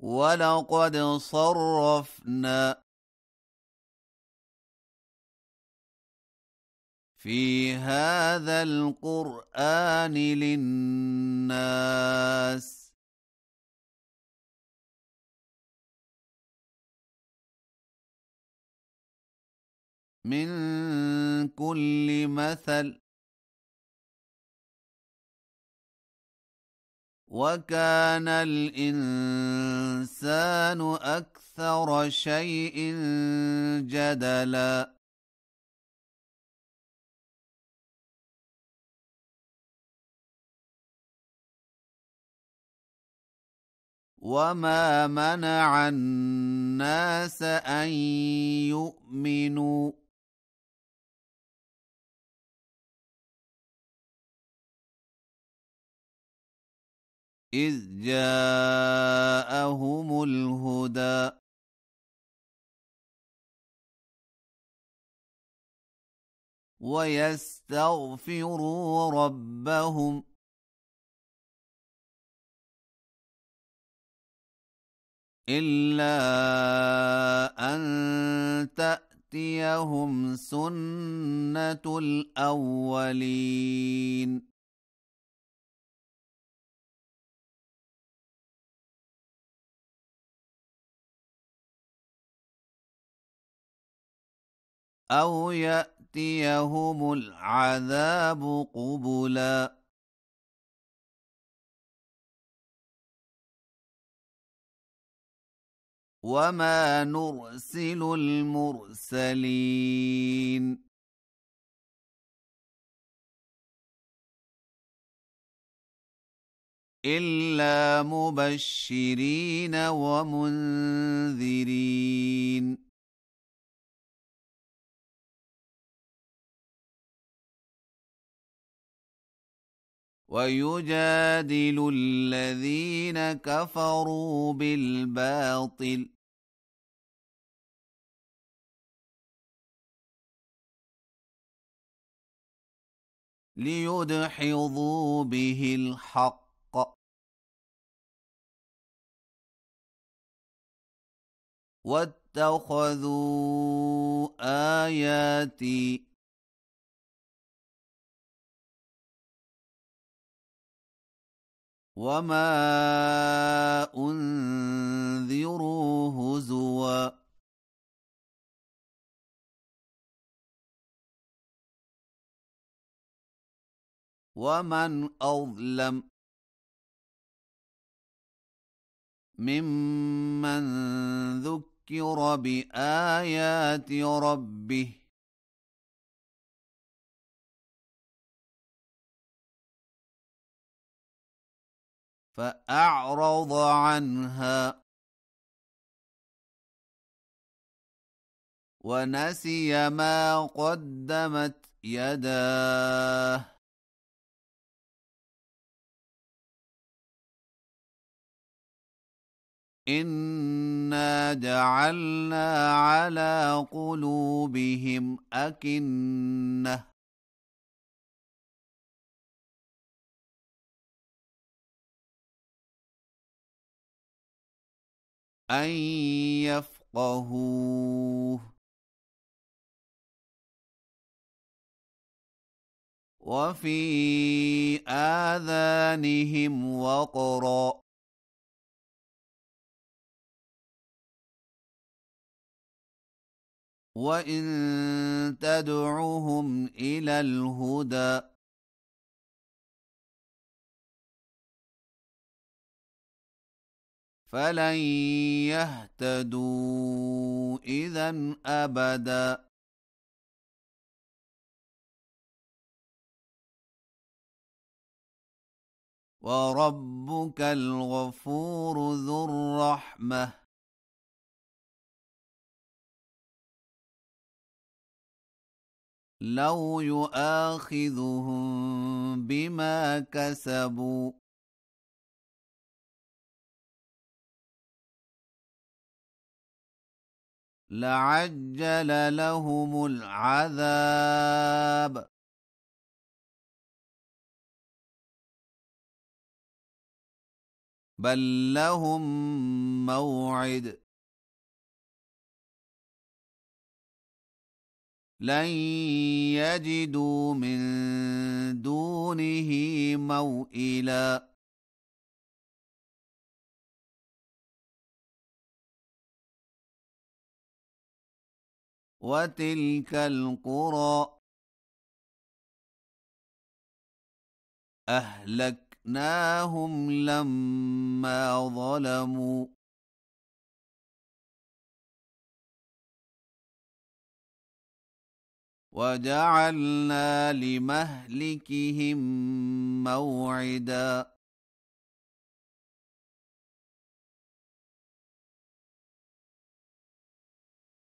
ولقد صرفنا في هذا القرآن للناس من كل مثل وكان الإنسان أكثر شيء جدلا وما منع الناس أن يؤمنوا إذ جاءهم الهدى ويستغفروا ربهم إلا أن تأتيهم سنة الأولين أو يأتيهم العذاب قبلا وما نرسل المرسلين إلا مبشرين ومنذرين ويجادل الذين كفروا بالباطل ليدحضوا به الحق واتخذوا آياتي وما أنذروا هزوا ومن أظلم ممن ذكر بآيات ربه فأعرض عنها ونسي ما قدمت يداه إنا جعلنا على قلوبهم أكنة أن يفقهوه وفي آذانهم وقرا وإن تدعهم إلى الهدى فلن يهتدوا إذًا أبدًا وربك الغفور ذو الرحمة لو يؤاخذهم بما كسبوا لعجل لهم العذاب بل لهم موعد لن يجدوا من دونه موئلا وتلك القرى أهلكناهم لما ظلموا وجعلنا لمهلكهم موعدا